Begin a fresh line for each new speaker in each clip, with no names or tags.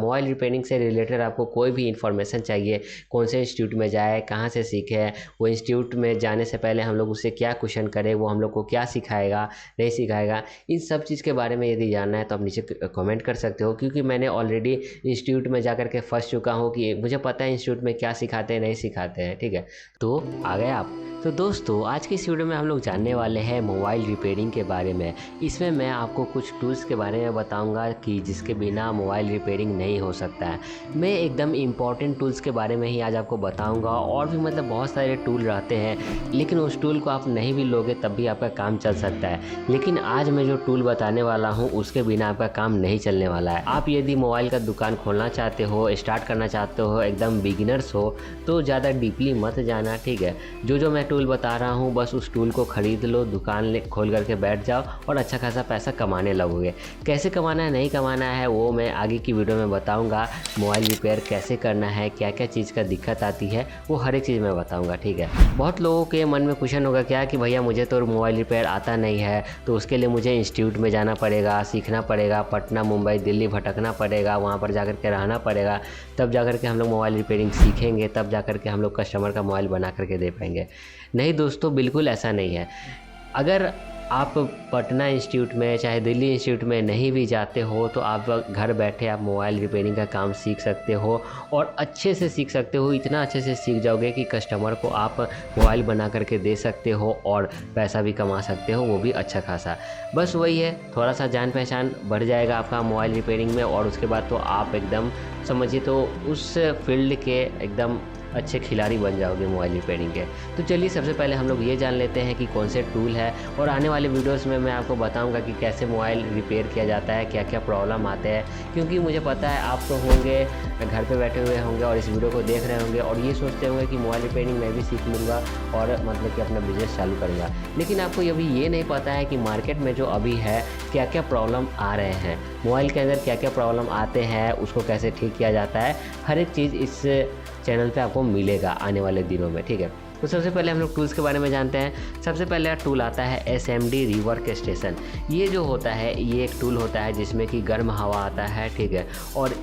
Mobile repairing से related आपको कोई भी इन्फॉर्मेशन चाहिए, कौन से इंस्टीट्यूट में जाए, कहाँ से सीखे, वो इंस्टीट्यूट में जाने से पहले हम लोग उससे क्या क्वेश्चन करें, वो हम लोग को क्या सिखाएगा नहीं सिखाएगा, इन सब चीज़ के बारे में यदि जानना है तो आप नीचे कमेंट कर सकते हो। क्योंकि मैंने ऑलरेडी इंस्टीट्यूट में जा कर के फंस चुका हूँ कि मुझे पता है इंस्टीट्यूट में क्या सिखाते हैं नहीं सिखाते हैं, ठीक है। तो आ गए आप। तो दोस्तों आज की इस वीडियो में हम लोग जानने वाले हैं मोबाइल रिपेयरिंग के बारे में। इसमें मैं आपको कुछ टूल्स के बारे में बताऊंगा कि जिसके बिना मोबाइल रिपेयरिंग नहीं हो सकता है। मैं एकदम इम्पॉर्टेंट टूल्स के बारे में ही आज आपको बताऊंगा। और भी मतलब बहुत सारे टूल रहते हैं, लेकिन उस टूल को आप नहीं भी लोगे तब भी आपका काम चल सकता है। लेकिन आज मैं जो टूल बताने वाला हूँ उसके बिना आपका काम नहीं चलने वाला है। आप यदि मोबाइल का दुकान खोलना चाहते हो, स्टार्ट करना चाहते हो, एकदम बिगिनर्स हो, तो ज़्यादा डीपली मत जाना, ठीक है। जो मैं टूल बता रहा हूँ बस उस टूल को ख़रीद लो, दुकान खोल करके बैठ जाओ और अच्छा खासा पैसा कमाने लगोगे। कैसे कमाना है नहीं कमाना है वो मैं आगे की वीडियो में बताऊँगा। मोबाइल रिपेयर कैसे करना है, क्या क्या चीज़ का दिक्कत आती है, वो हर एक चीज़ मैं बताऊँगा, ठीक है। बहुत लोगों के मन में क्वेश्चन होगा क्या कि भैया मुझे तो मोबाइल रिपेयर आता नहीं है, तो उसके लिए मुझे इंस्टीट्यूट में जाना पड़ेगा, सीखना पड़ेगा, पटना मुंबई दिल्ली भटकना पड़ेगा, वहाँ पर जाकर के रहना पड़ेगा, तब जाकर के हम लोग मोबाइल रिपेयरिंग सीखेंगे, तब जाकर के हम लोग कस्टमर का मोबाइल बना करके दे पाएंगे। नहीं दोस्तों, बिल्कुल ऐसा नहीं है। अगर आप पटना इंस्टीट्यूट में चाहे दिल्ली इंस्टीट्यूट में नहीं भी जाते हो तो आप घर बैठे आप मोबाइल रिपेयरिंग का काम सीख सकते हो और अच्छे से सीख सकते हो। इतना अच्छे से सीख जाओगे कि कस्टमर को आप मोबाइल बना करके दे सकते हो और पैसा भी कमा सकते हो, वो भी अच्छा खासा। बस वही है, थोड़ा सा जान पहचान बढ़ जाएगा आपका मोबाइल रिपेयरिंग में और उसके बाद तो आप एकदम समझिए तो उस फील्ड के एकदम अच्छे खिलाड़ी बन जाओगे मोबाइल रिपेयरिंग के। तो चलिए सबसे पहले हम लोग ये जान लेते हैं कि कौन से टूल है, और आने वाले वीडियोस में मैं आपको बताऊंगा कि कैसे मोबाइल रिपेयर किया जाता है, क्या क्या प्रॉब्लम आते हैं। क्योंकि मुझे पता है आप तो होंगे घर पे बैठे हुए होंगे और इस वीडियो को देख रहे होंगे और ये सोचते होंगे कि मोबाइल रिपेयरिंग मैं भी सीख लूँगा और मतलब कि अपना बिजनेस चालू करूँगा। लेकिन आपको अभी ये नहीं पता है कि मार्केट में जो अभी है क्या क्या प्रॉब्लम आ रहे हैं, मोबाइल के अंदर क्या क्या प्रॉब्लम आते हैं, उसको कैसे ठीक किया जाता है। हर एक चीज़ इस चैनल पे आपको मिलेगा आने वाले दिनों में, ठीक है। तो सबसे पहले हम लोग टूल्स के बारे में जानते हैं। सबसे पहले टूल आता है SMD रिवर्क स्टेशन। ये जो होता है ये एक टूल होता है जिसमें कि गर्म हवा आता है, ठीक है। और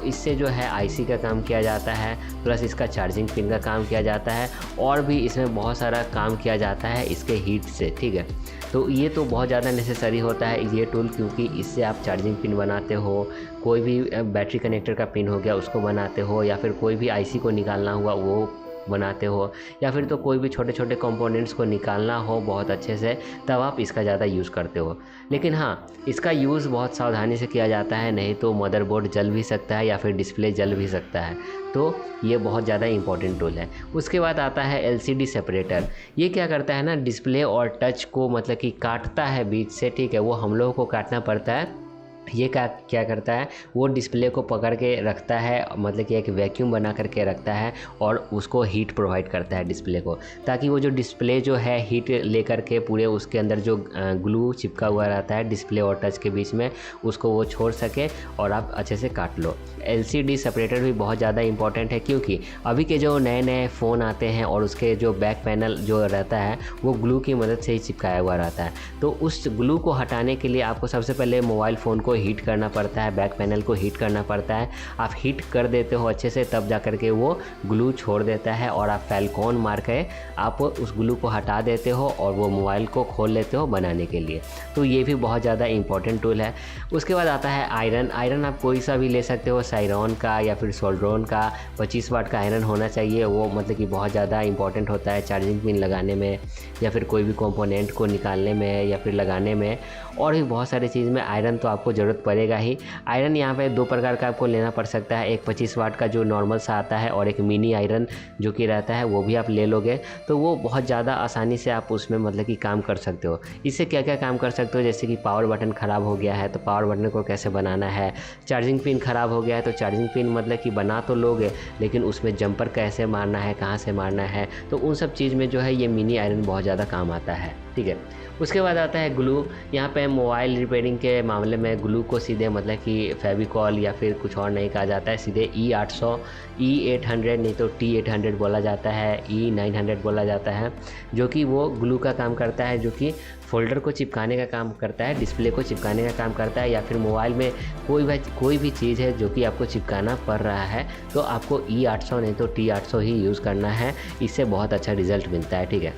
इससे जो है IC का काम किया जाता है, प्लस इसका चार्जिंग पिन का काम किया जाता है और भी इसमें बहुत सारा काम किया जाता है इसके हीट से, ठीक है। तो ये तो बहुत ज़्यादा नेसेसरी होता है ये टूल, क्योंकि इससे आप चार्जिंग पिन बनाते हो, कोई भी बैटरी कनेक्टर का पिन हो गया उसको बनाते हो, या फिर कोई भी IC को निकालना हुआ वो बनाते हो, या फिर तो कोई भी छोटे छोटे कंपोनेंट्स को निकालना हो बहुत अच्छे से, तब आप इसका ज़्यादा यूज़ करते हो। लेकिन हाँ, इसका यूज़ बहुत सावधानी से किया जाता है, नहीं तो मदरबोर्ड जल भी सकता है या फिर डिस्प्ले जल भी सकता है। तो ये बहुत ज़्यादा इंपॉर्टेंट टूल है। उसके बाद आता है LCD सेपरेटर। ये क्या करता है ना, डिस्प्ले और टच को मतलब कि काटता है बीच से, ठीक है। वो हम लोगों को काटना पड़ता है। ये क्या करता है, वो डिस्प्ले को पकड़ के रखता है, मतलब कि एक वैक्यूम बना करके रखता है और उसको हीट प्रोवाइड करता है डिस्प्ले को, ताकि वो जो डिस्प्ले जो है हीट लेकर के पूरे उसके अंदर जो ग्लू चिपका हुआ रहता है डिस्प्ले और टच के बीच में, उसको वो छोड़ सके और आप अच्छे से काट लो। LCD सेपरेटर भी बहुत ज़्यादा इंपॉर्टेंट है, क्योंकि अभी के जो नए नए फ़ोन आते हैं और उसके जो बैक पैनल जो रहता है वो ग्लू की मदद से ही चिपकाया हुआ रहता है। तो उस ग्लू को हटाने के लिए आपको सबसे पहले मोबाइल फ़ोन को हीट करना पड़ता है, बैक पैनल को हीट करना पड़ता है। आप हीट कर देते हो अच्छे से, तब जा कर के वो ग्लू छोड़ देता है और आप फैलकॉन मार के आप उस ग्लू को हटा देते हो और वो मोबाइल को खोल लेते हो बनाने के लिए। तो ये भी बहुत ज़्यादा इंपॉर्टेंट टूल है। उसके बाद आता है आयरन। आयरन आप कोई सा भी ले सकते हो, साइरॉन का या फिर सोल्ड्रॉन का। 25 वाट का आयरन होना चाहिए, वो मतलब कि बहुत ज़्यादा इंपॉर्टेंट होता है चार्जिंग पिन लगाने में या फिर कोई भी कंपोनेंट को निकालने में या फिर लगाने में, और भी बहुत सारी चीज़ में आयरन तो आपको ज़रूरत पड़ेगा ही। आयरन यहाँ पे 2 प्रकार का आपको लेना पड़ सकता है, एक 25 वाट का जो नॉर्मल सा आता है और एक मिनी आयरन जो कि रहता है, वो भी आप ले लोगे तो वो बहुत ज़्यादा आसानी से आप उसमें मतलब कि काम कर सकते हो। इससे क्या क्या काम कर सकते हो, जैसे कि पावर बटन ख़राब हो गया है तो पावर बटन को कैसे बनाना है, चार्जिंग पिन ख़राब हो गया है तो चार्जिंग पिन मतलब कि बना तो लोगे लेकिन उसमें जंपर कैसे मारना है, कहाँ से मारना है, तो उन सब चीज़ में जो है ये मिनी आयरन बहुत ज़्यादा काम आता है, ठीक है। उसके बाद आता है ग्लू। यहाँ पे मोबाइल रिपेयरिंग के मामले में ग्लू को सीधे मतलब कि फेविकॉल या फिर कुछ और नहीं कहा जाता है, सीधे E800, E800 नहीं तो T800 बोला जाता है, E900 बोला जाता है, जो कि वो ग्लू का काम करता है, जो कि फ़ोल्डर को चिपकाने का काम करता है, डिस्प्ले को चिपकाने का काम करता है, या फिर मोबाइल में कोई भी चीज़ है जो कि आपको चिपकाना पड़ रहा है तो आपको E800 नहीं तो T800 ही यूज़ करना है। इससे बहुत अच्छा रिज़ल्ट मिलता है। ठीक है,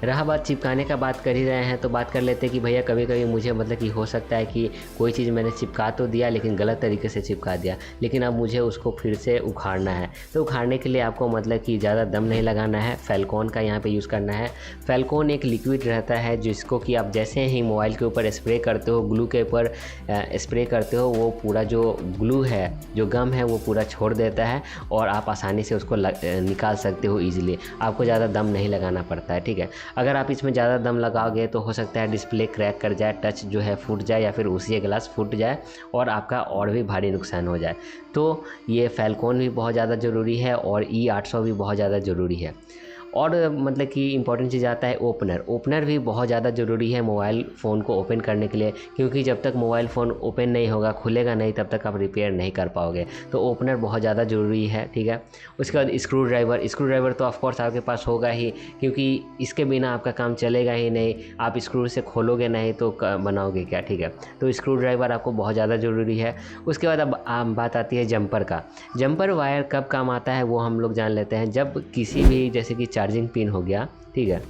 रहा बात चिपकाने का, बात कर ही रहे हैं तो बात कर लेते हैं कि भैया कभी कभी मुझे मतलब कि हो सकता है कि कोई चीज़ मैंने चिपका तो दिया लेकिन गलत तरीके से चिपका दिया, लेकिन अब मुझे उसको फिर से उखाड़ना है। तो उखाड़ने के लिए आपको मतलब कि ज़्यादा दम नहीं लगाना है, फेल्कोन का यहाँ पे यूज़ करना है। फेल्कोन एक लिक्विड रहता है जिसको कि आप जैसे ही मोबाइल के ऊपर स्प्रे करते हो, ग्लू के ऊपर स्प्रे करते हो, वो पूरा जो ग्लू है, जो गम है, वो पूरा छोड़ देता है और आप आसानी से उसको निकाल सकते हो ईजिली। आपको ज़्यादा दम नहीं लगाना पड़ता है। ठीक है, अगर आप इसमें ज़्यादा दम लगाओगे तो हो सकता है डिस्प्ले क्रैक कर जाए, टच जो है फूट जाए, या फिर उसी ग्लास फूट जाए और आपका और भी भारी नुकसान हो जाए। तो ये फेल्कोन भी बहुत ज़्यादा ज़रूरी है और E800 भी बहुत ज़्यादा ज़रूरी है। और मतलब कि इम्पॉर्टेंट चीज़ आता है ओपनर भी बहुत ज़्यादा ज़रूरी है मोबाइल फ़ोन को ओपन करने के लिए, क्योंकि जब तक मोबाइल फ़ोन ओपन नहीं होगा, खुलेगा नहीं, तब तक आप रिपेयर नहीं कर पाओगे। तो ओपनर बहुत ज़्यादा ज़रूरी है। ठीक है, उसके बाद स्क्रू ड्राइवर तो ऑफकोर्स आपके पास होगा ही, क्योंकि इसके बिना आपका काम चलेगा ही नहीं। आप स्क्रू से खोलोगे नहीं तो बनाओगे क्या। ठीक है, तो स्क्रू ड्राइवर आपको बहुत ज़्यादा ज़रूरी है। उसके बाद अब बात आती है जंपर का। जंपर वायर कब काम आता है वो हम लोग जान लेते हैं। जब किसी भी, जैसे कि चार्जिंग पिन हो गया, ठीक है,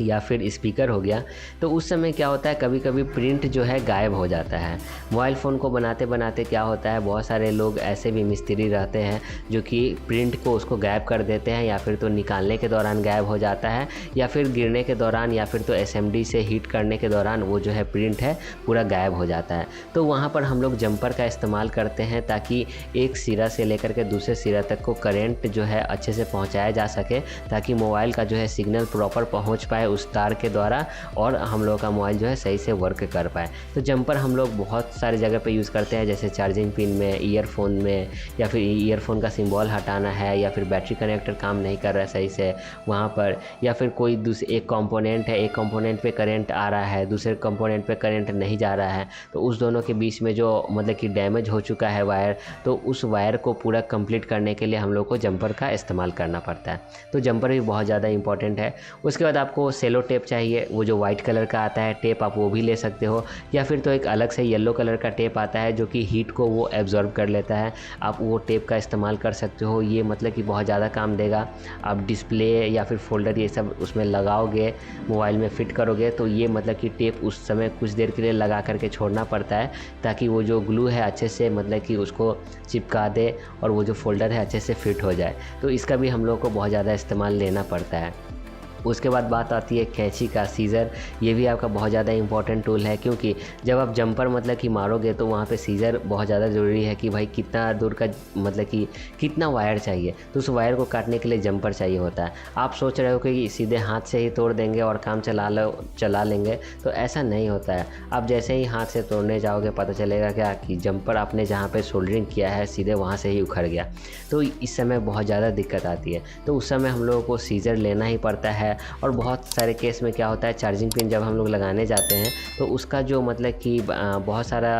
या फिर स्पीकर हो गया, तो उस समय क्या होता है, कभी कभी प्रिंट जो है गायब हो जाता है। मोबाइल फ़ोन को बनाते बनाते क्या होता है, बहुत सारे लोग ऐसे भी मिस्त्री रहते हैं जो कि प्रिंट को उसको गायब कर देते हैं, या फिर तो निकालने के दौरान गायब हो जाता है, या फिर गिरने के दौरान, या फिर तो SMD से हीट करने के दौरान वो जो है प्रिंट है पूरा गायब हो जाता है। तो वहाँ पर हम लोग जंपर का इस्तेमाल करते हैं ताकि एक सिरा से लेकर के दूसरे सिरा तक को करंट जो है अच्छे से पहुँचाया जा सके, ताकि मोबाइल का जो है सिग्नल प्रॉपर पहुँच पाए उस तार के द्वारा और हम लोग का मोबाइल जो है सही से वर्क कर पाए। तो जंपर हम लोग बहुत सारे जगह पे यूज़ करते हैं, जैसे चार्जिंग पिन में, ईयरफोन में, या फिर ईयरफोन का सिंबल हटाना है, या फिर बैटरी कनेक्टर काम नहीं कर रहा है सही से वहाँ पर, या फिर कोई एक कंपोनेंट है, एक कंपोनेंट पे करंट आ रहा है, दूसरे कंपोनेंट पे करंट नहीं जा रहा है, तो उस दोनों के बीच में जो मतलब कि डैमेज हो चुका है वायर, तो उस वायर को पूरा कंप्लीट करने के लिए हम लोग को जंपर का इस्तेमाल करना पड़ता है। तो जंपर भी बहुत ज़्यादा इंपॉर्टेंट है। उसके बाद आपको सेलो टेप चाहिए, वो जो वाइट कलर का आता है टेप, आप वो भी ले सकते हो, या फिर तो एक अलग से येलो कलर का टेप आता है जो कि हीट को वो एब्जॉर्ब कर लेता है, आप वो टेप का इस्तेमाल कर सकते हो। ये मतलब कि बहुत ज़्यादा काम देगा। आप डिस्प्ले या फिर फोल्डर ये सब उसमें लगाओगे, मोबाइल में फिट करोगे, तो ये मतलब कि टेप उस समय कुछ देर के लिए लगा करके छोड़ना पड़ता है, ताकि वो जो ग्लू है अच्छे से मतलब कि उसको चिपका दे और वो जो फोल्डर है अच्छे से फिट हो जाए। तो इसका भी हम लोग को बहुत ज़्यादा इस्तेमाल लेना पड़ता है। उसके बाद बात आती है कैंची का, सीज़र। ये भी आपका बहुत ज़्यादा इंपॉर्टेंट टूल है, क्योंकि जब आप जंपर मतलब कि मारोगे तो वहाँ पे सीज़र बहुत ज़्यादा ज़रूरी है कि भाई कितना दूर का मतलब कि कितना वायर चाहिए, तो उस वायर को काटने के लिए जंपर चाहिए होता है। आप सोच रहे हो कि सीधे हाथ से ही तोड़ देंगे और काम चला लेंगे, तो ऐसा नहीं होता है। आप जैसे ही हाथ से तोड़ने जाओगे पता चलेगा क्या कि जंपर आपने जहाँ पर सोल्डरिंग किया है सीधे वहाँ से ही उखड़ गया। तो इस समय बहुत ज़्यादा दिक्कत आती है, तो उस समय हम लोगों को सीज़र लेना ही पड़ता है। और बहुत सारे केस में क्या होता है, चार्जिंग पिन जब हम लोग लगाने जाते हैं तो उसका जो मतलब कि बहुत सारा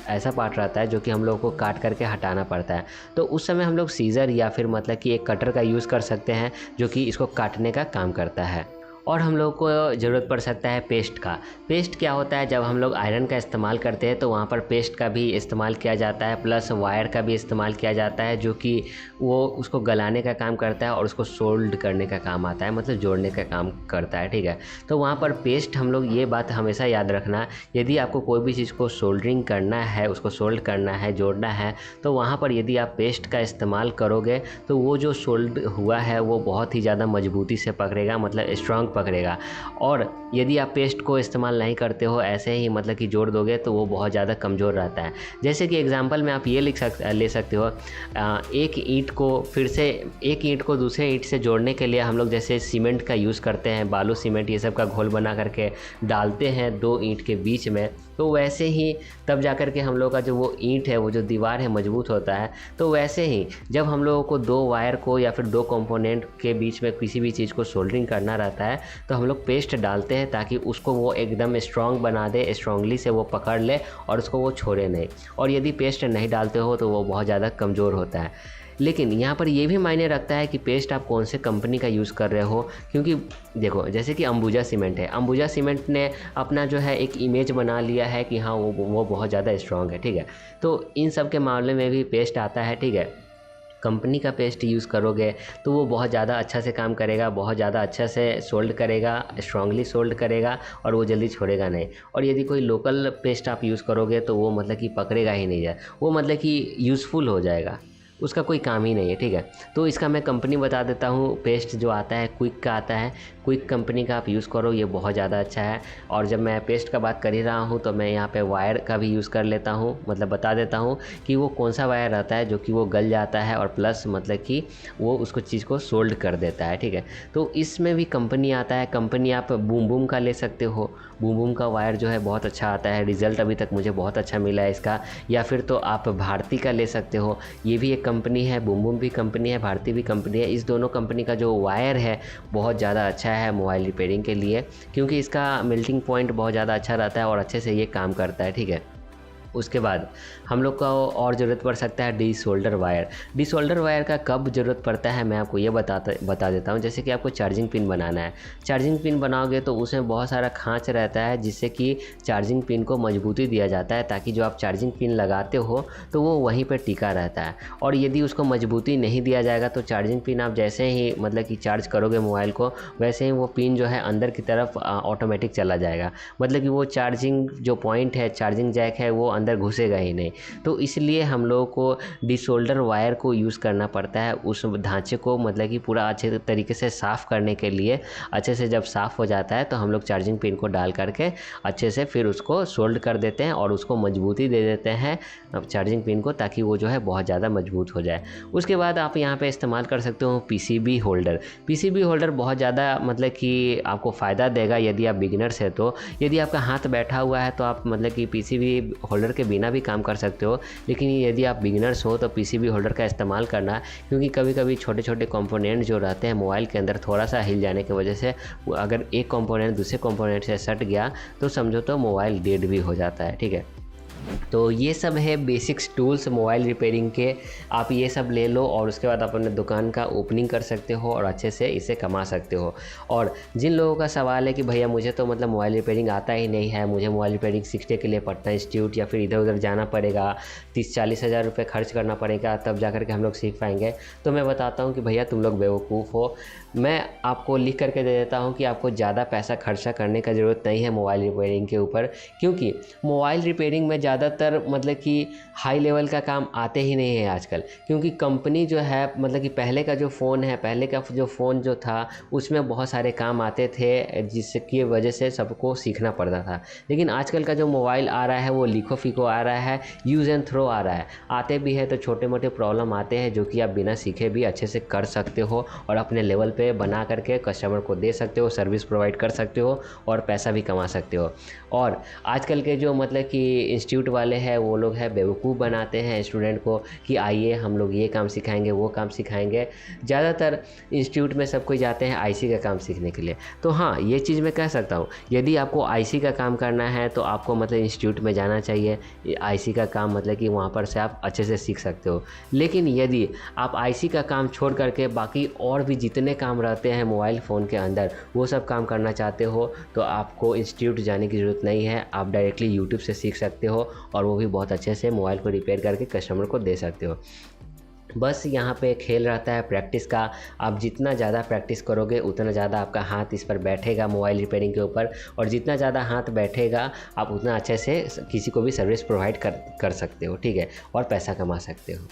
ऐसा पार्ट रहता है जो कि हम लोग को काट करके हटाना पड़ता है। तो उस समय हम लोग सीज़र या फिर मतलब कि एक कटर का यूज़ कर सकते हैं जो कि इसको काटने का काम करता है। और हम लोग को ज़रूरत पड़ सकता है पेस्ट का। पेस्ट क्या होता है, जब हम लोग आयरन का इस्तेमाल करते हैं तो वहाँ पर पेस्ट का भी इस्तेमाल किया जाता है, प्लस वायर का भी इस्तेमाल किया जाता है, जो कि वो उसको गलाने का काम करता है और उसको सोल्ड करने का काम आता है, मतलब जोड़ने का काम करता है। ठीक है, तो वहाँ पर पेस्ट हम लोग, ये बात हमेशा याद रखना, यदि आपको कोई भी चीज़ को सोल्डरिंग करना है, उसको सोल्ड करना है, जोड़ना है, तो वहाँ पर यदि आप पेस्ट का इस्तेमाल करोगे तो वो जो सोल्ड हुआ है वो बहुत ही ज़्यादा मजबूती से पकड़ेगा, मतलब स्ट्रॉन्ग पकड़ेगा। और यदि आप पेस्ट को इस्तेमाल नहीं करते हो, ऐसे ही मतलब कि जोड़ दोगे, तो वो बहुत ज़्यादा कमज़ोर रहता है। जैसे कि एग्जांपल में आप ये ले सकते हो, एक ईंट को दूसरे ईंट से जोड़ने के लिए हम लोग जैसे सीमेंट का यूज़ करते हैं, बालू सीमेंट ये सब का घोल बना करके डालते हैं दो ईंट के बीच में, तो वैसे ही तब जा कर के हम लोग का जो वो ईंट है, वो जो दीवार है, मजबूत होता है। तो वैसे ही जब हम लोगों को दो वायर को या फिर दो कंपोनेंट के बीच में किसी भी चीज़ को सोल्डरिंग करना रहता है तो हम लोग पेस्ट डालते हैं ताकि उसको वो एकदम स्ट्रॉन्ग बना दे, स्ट्रांगली से वो पकड़ ले और उसको वो छोड़े नहीं। और यदि पेस्ट नहीं डालते हो तो वो बहुत ज़्यादा कमज़ोर होता है। लेकिन यहाँ पर ये भी मायने रखता है कि पेस्ट आप कौन से कंपनी का यूज़ कर रहे हो, क्योंकि देखो जैसे कि अंबुजा सीमेंट है, अंबुजा सीमेंट ने अपना जो है एक इमेज बना लिया है कि हाँ वो बहुत ज़्यादा स्ट्रॉन्ग है, ठीक है। तो इन सब के मामले में भी पेस्ट आता है, ठीक है। कंपनी का पेस्ट यूज़ करोगे तो वो बहुत ज़्यादा अच्छा से काम करेगा, बहुत ज़्यादा अच्छा से सोल्ड करेगा, स्ट्रांगली सोल्ड करेगा और वो जल्दी छोड़ेगा नहीं। और यदि कोई लोकल पेस्ट आप यूज़ करोगे तो वो मतलब कि पकड़ेगा ही नहीं जाए, वो मतलब कि यूज़फुल हो जाएगा, उसका कोई काम ही नहीं है, ठीक है। तो इसका मैं कंपनी बता देता हूँ। पेस्ट जो आता है क्विक का आता है, क्विक कंपनी का आप यूज़ करो, ये बहुत ज़्यादा अच्छा है। और जब मैं पेस्ट का बात कर ही रहा हूँ तो मैं यहाँ पे वायर का भी यूज़ कर लेता हूँ, मतलब बता देता हूँ कि वो कौन सा वायर रहता है जो कि वो गल जाता है और प्लस मतलब कि वो उसको चीज़ को सोल्ड कर देता है, ठीक है। तो इसमें भी कंपनी आता है, कंपनी आप बूम बूम का ले सकते हो। बूम बूम का वायर जो है बहुत अच्छा आता है, रिज़ल्ट अभी तक मुझे बहुत अच्छा मिला है इसका। या फिर तो आप भारती का ले सकते हो, ये भी एक कंपनी है, बूम बूम भी कंपनी है, भारती भी कंपनी है। इस दोनों कंपनी का जो वायर है बहुत ज़्यादा अच्छा है मोबाइल रिपेयरिंग के लिए, क्योंकि इसका मेल्टिंग पॉइंट बहुत ज़्यादा अच्छा रहता है और अच्छे से ये काम करता है, ठीक है। उसके बाद हम लोग का और ज़रूरत पड़ सकता है desolder wire. Desolder wire का कब ज़रूरत पड़ता है मैं आपको ये बता देता हूँ। जैसे कि आपको चार्जिंग पिन बनाना है, चार्जिंग पिन बनाओगे तो उसमें बहुत सारा खांच रहता है जिससे कि चार्जिंग पिन को मजबूती दिया जाता है, ताकि जो आप चार्जिंग पिन लगाते हो तो वो वहीं पर टिका रहता है। और यदि उसको मजबूती नहीं दिया जाएगा तो चार्जिंग पिन आप जैसे ही मतलब कि चार्ज करोगे मोबाइल को, वैसे ही वो पिन जो है अंदर की तरफ ऑटोमेटिक चला जाएगा, मतलब कि वो चार्जिंग जो पॉइंट है, चार्जिंग जैक है, वो अंदर घुसेगा ही नहीं। तो इसलिए हम लोगों को डिसोल्डर वायर को यूज़ करना पड़ता है उस ढांचे को मतलब कि पूरा अच्छे तरीके से साफ़ करने के लिए। अच्छे से जब साफ़ हो जाता है तो हम लोग चार्जिंग पिन को डाल करके अच्छे से फिर उसको सोल्ड कर देते हैं और उसको मजबूती दे देते हैं चार्जिंग पिन को, ताकि वो जो है बहुत ज़्यादा मजबूत हो जाए। उसके बाद आप यहाँ पे इस्तेमाल कर सकते हो पीसीबी होल्डर। पीसीबी होल्डर बहुत ज़्यादा मतलब कि आपको फ़ायदा देगा यदि आप बिगिनर्स है तो। यदि आपका हाथ बैठा हुआ है तो आप मतलब कि पीसीबी होल्डर के बिना भी काम कर सकते हो, लेकिन यदि आप बिगिनर्स हो तो पीसीबी होल्डर का इस्तेमाल करना, क्योंकि कभी कभी छोटे छोटे कंपोनेंट जो रहते हैं मोबाइल के अंदर थोड़ा सा हिल जाने की वजह से अगर एक कंपोनेंट दूसरे कंपोनेंट से सट गया तो समझो तो मोबाइल डेड भी हो जाता है, ठीक है। तो ये सब है बेसिक्स टूल्स मोबाइल रिपेयरिंग के, आप ये सब ले लो और उसके बाद आप अपने दुकान का ओपनिंग कर सकते हो और अच्छे से इसे कमा सकते हो। और जिन लोगों का सवाल है कि भैया मुझे तो मतलब मोबाइल रिपेयरिंग आता ही नहीं है, मुझे मोबाइल रिपेयरिंग सीखने के लिए पटना इंस्टीट्यूट या फिर इधर उधर जाना पड़ेगा, 30-40 हज़ार रुपये खर्च करना पड़ेगा तब जा कर के हम लोग सीख पाएंगे, तो मैं बताता हूँ कि भैया तुम लोग बेवकूफ़ हो। मैं आपको लिख करके दे देता हूँ कि आपको ज़्यादा पैसा खर्चा करने का ज़रूरत नहीं है मोबाइल रिपेयरिंग के ऊपर, क्योंकि मोबाइल रिपेयरिंग में ज़्यादातर मतलब कि हाई लेवल का काम आते ही नहीं है आजकल। क्योंकि कंपनी जो है मतलब कि पहले का जो फ़ोन है, पहले का जो फ़ोन जो था उसमें बहुत सारे काम आते थे जिसकी वजह से सबको सीखना पड़ता था। लेकिन आजकल का जो मोबाइल आ रहा है वो लिखो फीको आ रहा है, यूज़ एंड थ्रो आ रहा है। आते भी है तो छोटे मोटे प्रॉब्लम आते हैं जो कि आप बिना सीखे भी अच्छे से कर सकते हो और अपने लेवल पे बना करके कस्टमर को दे सकते हो, सर्विस प्रोवाइड कर सकते हो और पैसा भी कमा सकते हो। और आजकल के जो मतलब कि इंस्टीट्यूट वाले हैं वो लोग हैं बेवकूफ़ बनाते हैं स्टूडेंट को कि आइए हम लोग ये काम सिखाएंगे वो काम सिखाएंगे। ज़्यादातर इंस्टीट्यूट में सब कोई जाते हैं आईसी का काम सीखने के लिए। तो हाँ, ये चीज़ मैं कह सकता हूँ, यदि आपको आईसी का काम करना है तो आपको मतलब इंस्टीट्यूट में जाना चाहिए। आईसी का काम मतलब कि वहाँ पर से आप अच्छे से सीख सकते हो। लेकिन यदि आप आईसी का काम छोड़ करके बाकी और भी जितने काम रहते हैं मोबाइल फ़ोन के अंदर वो सब काम करना चाहते हो तो आपको इंस्टीट्यूट जाने की ज़रूरत नहीं है। आप डायरेक्टली यूट्यूब से सीख सकते हो और वो भी बहुत अच्छे से मोबाइल को रिपेयर करके कस्टमर को दे सकते हो। बस यहाँ पे खेल रहता है प्रैक्टिस का। आप जितना ज़्यादा प्रैक्टिस करोगे उतना ज़्यादा आपका हाथ इस पर बैठेगा मोबाइल रिपेयरिंग के ऊपर, और जितना ज़्यादा हाथ बैठेगा आप उतना अच्छे से किसी को भी सर्विस प्रोवाइड कर सकते हो, ठीक है, और पैसा कमा सकते हो।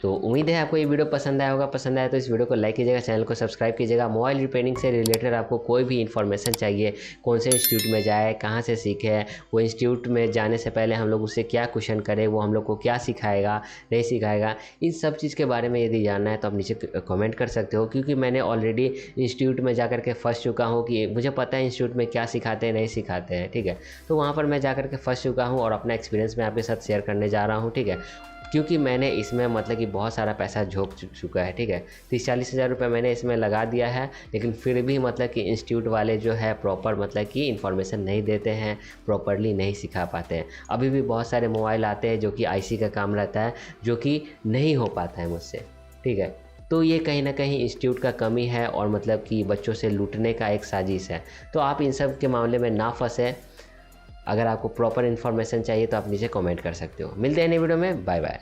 तो उम्मीद है आपको ये वीडियो पसंद आया होगा। पसंद आया तो इस वीडियो को लाइक कीजिएगा, चैनल को सब्सक्राइब कीजिएगा। मोबाइल रिपेयरिंग से रिलेटेड आपको कोई भी इन्फॉर्मेशन चाहिए, कौन से इंस्टीट्यूट में जाए, कहाँ से सीखे, वो इंस्टीट्यूट में जाने से पहले हम लोग उससे क्या क्वेश्चन करें, वो हम लोग को क्या सिखाएगा, नहीं सिखाएगा, इन सब चीज़ के बारे में यदि जानना है तो आप नीचे कमेंट कर सकते हो। क्योंकि मैंने ऑलरेडी इंस्टीट्यूट में जा के फंस चुका हूँ कि मुझे पता है इंस्टीट्यूट में क्या सिखाते हैं, नहीं सिखाते हैं, ठीक है। तो वहाँ पर मैं जा के फंस चुका हूँ और अपना एक्सपीरियंस मैं आपके साथ शेयर करने जा रहा हूँ, ठीक है। क्योंकि मैंने इसमें मतलब कि बहुत सारा पैसा झोंक चुका है, ठीक है। 30-40 हज़ार रुपये मैंने इसमें लगा दिया है, लेकिन फिर भी मतलब कि इंस्टीट्यूट वाले जो है प्रॉपर मतलब कि इन्फॉर्मेशन नहीं देते हैं, प्रॉपरली नहीं सिखा पाते हैं। अभी भी बहुत सारे मोबाइल आते हैं जो कि आईसी का काम रहता है, जो कि नहीं हो पाता है मुझसे, ठीक है। तो ये कहीं ना कहीं इंस्टीट्यूट का कमी है और मतलब कि बच्चों से लूटने का एक साजिश है। तो आप इन सब के मामले में ना फंसे। अगर आपको प्रॉपर इन्फॉर्मेशन चाहिए तो आप नीचे कमेंट कर सकते हो। मिलते हैं नई वीडियो में, बाय बाय।